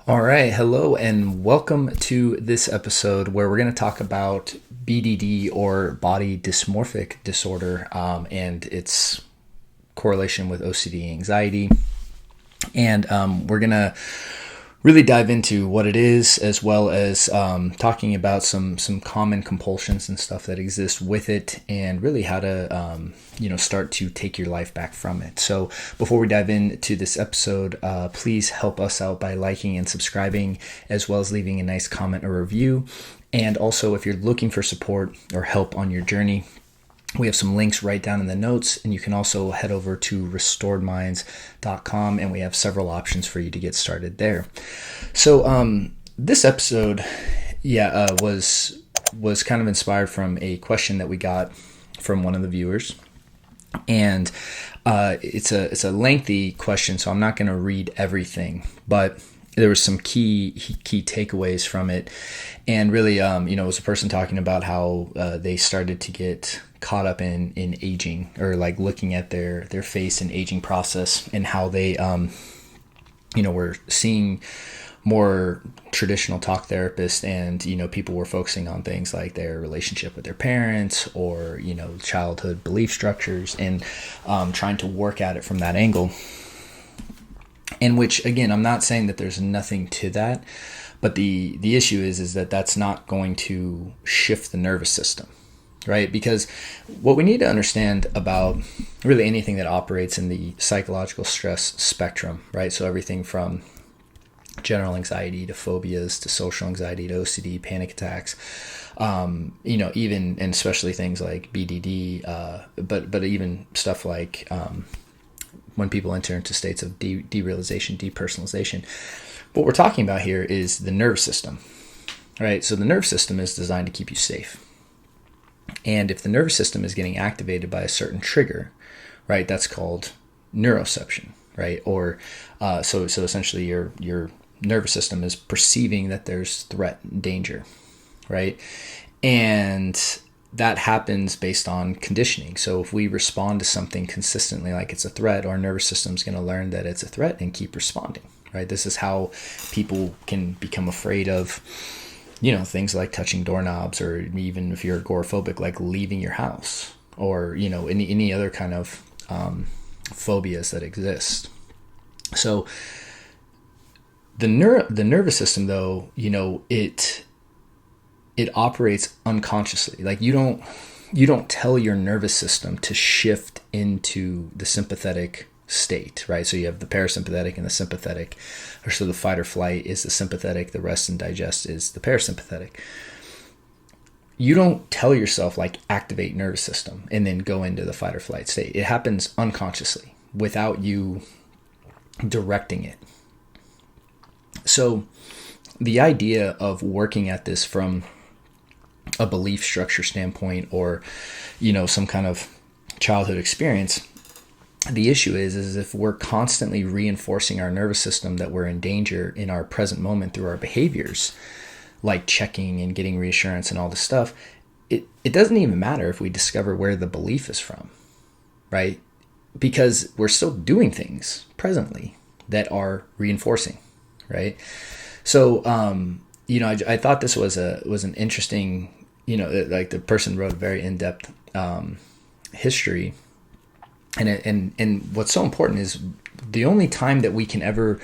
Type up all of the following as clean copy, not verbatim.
All right, hello, and welcome to this episode where we're going to talk about BDD or Body Dysmorphic Disorder and its correlation with OCD anxiety. And we're going to really dive into what it is, as well as talking about some common compulsions and stuff that exist with it, and really how to start to take your life back from it. So before we dive into this episode, please help us out by liking and subscribing, as well as leaving a nice comment or review. And also, if you're looking for support or help on your journey, we have some links right down in the notes, and you can also head over to restoredminds.com, and we have several options for you to get started there. So this episode, was kind of inspired from a question that we got from one of the viewers, and it's a lengthy question, so I'm not going to read everything, but there was some key takeaways from it. And really, it was a person talking about how they started to get caught up in aging, or like looking at their face and aging process, and how they were seeing more traditional talk therapists, and people were focusing on things like their relationship with their parents, or childhood belief structures, and trying to work at it from that angle. In which, again, I'm not saying that there's nothing to that, but the issue is that that's not going to shift the nervous system, right? Because what we need to understand about really anything that operates in the psychological stress spectrum, right? So everything from general anxiety to phobias to social anxiety to OCD, panic attacks, even and especially things like BDD, but even stuff like when people enter into states of derealization, depersonalization. What we're talking about here is the nervous system, right? So the nervous system is designed to keep you safe. And if the nervous system is getting activated by a certain trigger, right, that's called neuroception, right? Or so essentially your nervous system is perceiving that there's threat and danger, right? And that happens based on conditioning. So if we respond to something consistently like it's a threat, our nervous system is going to learn that it's a threat and keep responding, right? This is how people can become afraid of, things like touching doorknobs, or even if you're agoraphobic, like leaving your house, or, any other kind of phobias that exist. So the nervous system, though, it operates unconsciously. Like you don't tell your nervous system to shift into the sympathetic state, right? So you have the parasympathetic and the sympathetic, or so the fight or flight is the sympathetic, the rest and digest is the parasympathetic. You don't tell yourself like activate nervous system and then go into the fight or flight state. It happens unconsciously without you directing it. So the idea of working at this from a belief structure standpoint, or some kind of childhood experience, the issue is if we're constantly reinforcing our nervous system that we're in danger in our present moment through our behaviors, like checking and getting reassurance and all this stuff, it doesn't even matter if we discover where the belief is from, right? Because we're still doing things presently that are reinforcing, right? So I thought this was an interesting, like the person wrote a very in-depth history, and what's so important is the only time that we can ever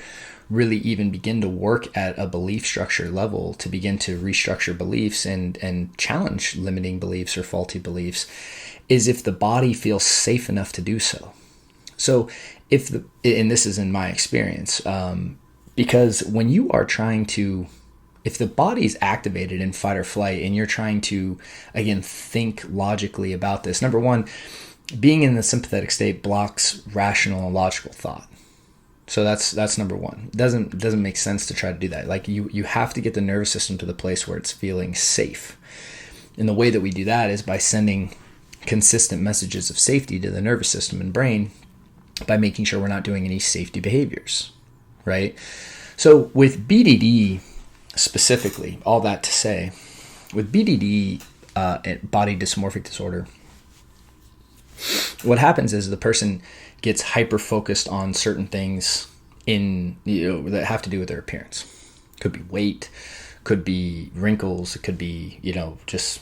really even begin to work at a belief structure level to begin to restructure beliefs and challenge limiting beliefs or faulty beliefs is if the body feels safe enough to do so. So and this is in my experience, because when you are trying to, if the body is activated in fight or flight and you're trying to, again, think logically about this, number one, being in the sympathetic state blocks rational and logical thought. So that's number one. It doesn't make sense to try to do that. Like you have to get the nervous system to the place where it's feeling safe. And the way that we do that is by sending consistent messages of safety to the nervous system and brain by making sure we're not doing any safety behaviors, right? So with BDD specifically, all that to say, with BDD, Body Dysmorphic Disorder, what happens is the person gets hyper focused on certain things that have to do with their appearance, Could be weight, could be wrinkles, it could be, just,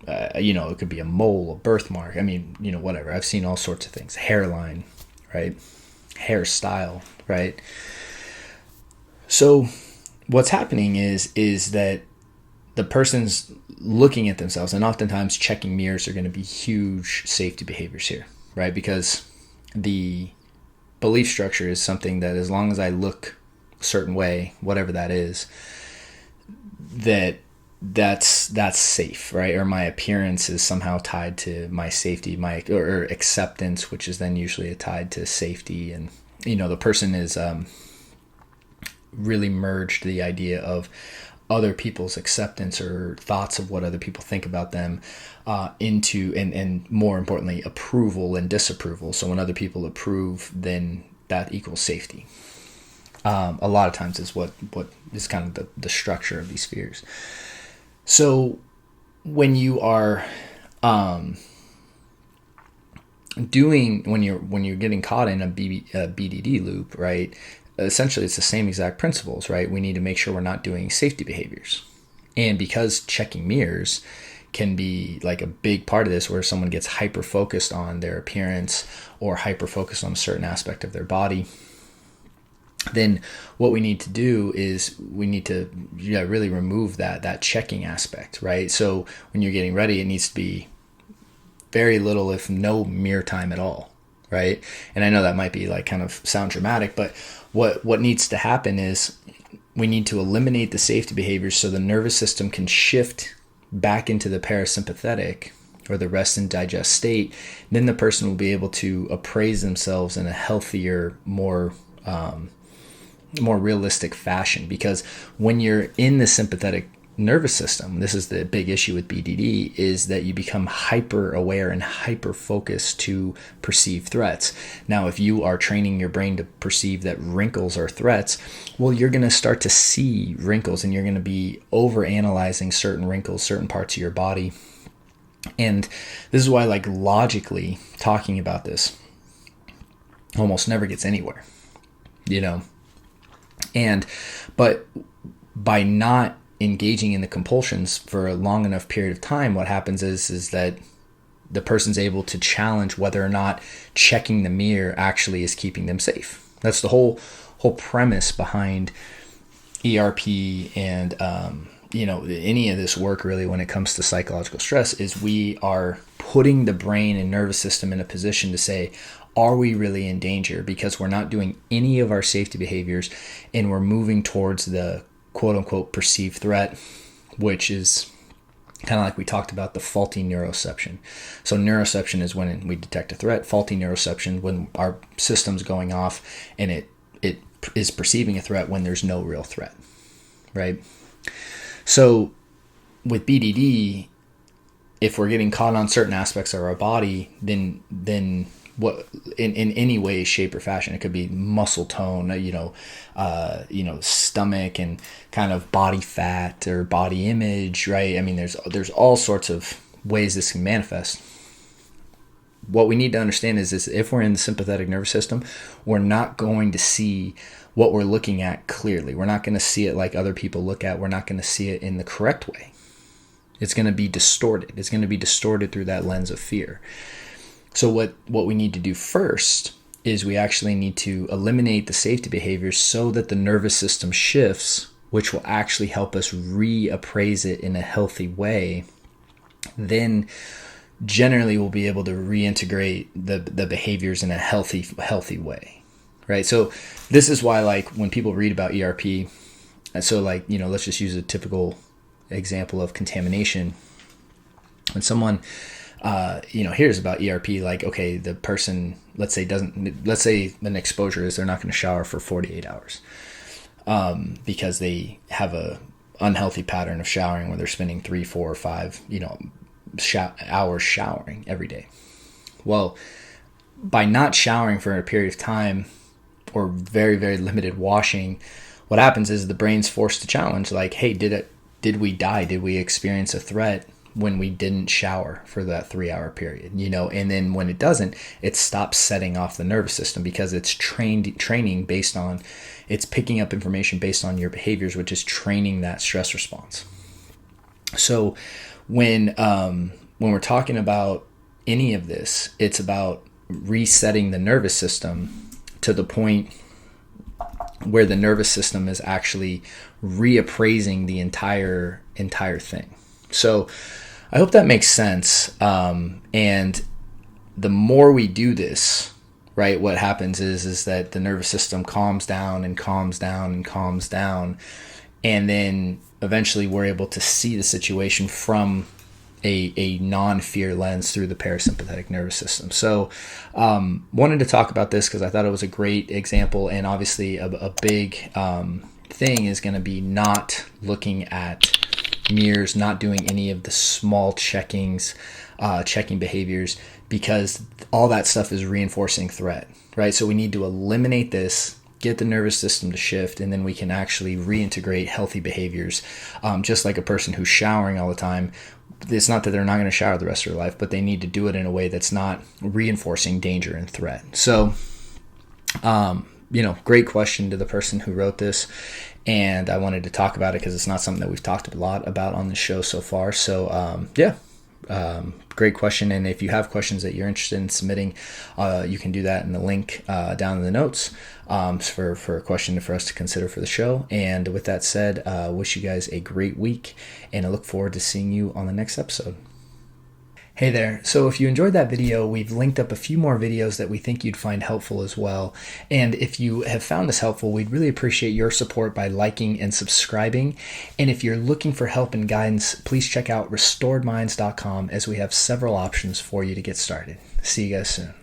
it could be a mole, a birthmark. I mean, whatever. I've seen all sorts of things. Hairline, right? Hairstyle, right? So what's happening is that the person's looking at themselves, and oftentimes checking mirrors are going to be huge safety behaviors here, right? Because the belief structure is something that as long as I look a certain way, whatever that is, that's safe, right? Or my appearance is somehow tied to my safety, or acceptance, which is then usually tied to safety. And the person is really merged the idea of other people's acceptance or thoughts of what other people think about them into, and more importantly, approval and disapproval. So when other people approve, then that equals safety. A lot of times is what is kind of the structure of these fears. So when you are when you're getting caught in a BDD loop, right? Essentially, it's the same exact principles, right? We need to make sure we're not doing safety behaviors. And because checking mirrors can be like a big part of this, where someone gets hyper-focused on their appearance or hyper-focused on a certain aspect of their body, then what we need to do is we need to really remove that checking aspect, right? So when you're getting ready, it needs to be very little, if no mirror time at all, right? And I know that might be like kind of sound dramatic, but what needs to happen is we need to eliminate the safety behaviors so the nervous system can shift back into the parasympathetic, or the rest and digest state. Then the person will be able to appraise themselves in a healthier, more realistic fashion. Because when you're in the sympathetic nervous system, this is the big issue with BDD, is that you become hyper aware and hyper focused to perceive threats. Now, if you are training your brain to perceive that wrinkles are threats, well, you're going to start to see wrinkles, and you're going to be over analyzing certain wrinkles, certain parts of your body. And this is why, like, logically talking about this almost never gets anywhere, but by not engaging in the compulsions for a long enough period of time, what happens is that the person's able to challenge whether or not checking the mirror actually is keeping them safe. That's the whole premise behind ERP and any of this work, really, when it comes to psychological stress, is we are putting the brain and nervous system in a position to say, are we really in danger? Because we're not doing any of our safety behaviors, and we're moving towards the quote-unquote perceived threat, which is kind of like we talked about, the faulty neuroception. So neuroception is when we detect a threat. Faulty neuroception, when our system's going off and it is perceiving a threat when there's no real threat, right? So with BDD, if we're getting caught on certain aspects of our body, then what in any way, shape, or fashion, it could be muscle tone, stomach and kind of body fat or body image, right? I mean, there's all sorts of ways this can manifest. What we need to understand is if we're in the sympathetic nervous system, we're not going to see what we're looking at clearly. We're not going to see it like other people look at. We're not going to see it in the correct way. It's going to be distorted. It's going to be distorted through that lens of fear. So what we need to do first is we actually need to eliminate the safety behaviors so that the nervous system shifts, which will actually help us reappraise it in a healthy way. Then generally we'll be able to reintegrate the behaviors in a healthy way, right? So this is why, like, when people read about ERP, so like, let's just use a typical example of contamination. When someone hears about ERP, like, okay, the person, let's say an exposure is they're not going to shower for 48 hours because they have a unhealthy pattern of showering where they're spending 3, 4, or 5, hours showering every day. Well, by not showering for a period of time, or very, very limited washing, what happens is the brain's forced to challenge, like, hey, did we die? Did we experience a threat when we didn't shower for that 3-hour period, and then when it doesn't, it stops setting off the nervous system because it's training based on, it's picking up information based on your behaviors, which is training that stress response. So when we're talking about any of this, it's about resetting the nervous system to the point where the nervous system is actually reappraising the entire thing. So I hope that makes sense. And the more we do this, right, what happens is that the nervous system calms down and calms down and calms down. And then eventually we're able to see the situation from a non-fear lens through the parasympathetic nervous system. So wanted to talk about this because I thought it was a great example, and obviously a big thing is going to be not looking at mirrors, not doing any of the small checking behaviors, because all that stuff is reinforcing threat, right? So we need to eliminate this, get the nervous system to shift, and then we can actually reintegrate healthy behaviors. Just like a person who's showering all the time, it's not that they're not going to shower the rest of their life, but they need to do it in a way that's not reinforcing danger and threat. So, great question to the person who wrote this. And I wanted to talk about it because it's not something that we've talked a lot about on the show so far. So, great question. And if you have questions that you're interested in submitting, you can do that in the link down in the notes for a question for us to consider for the show. And with that said, wish you guys a great week, and I look forward to seeing you on the next episode. Hey there. So if you enjoyed that video, we've linked up a few more videos that we think you'd find helpful as well. And if you have found this helpful, we'd really appreciate your support by liking and subscribing. And if you're looking for help and guidance, please check out restoredminds.com, as we have several options for you to get started. See you guys soon.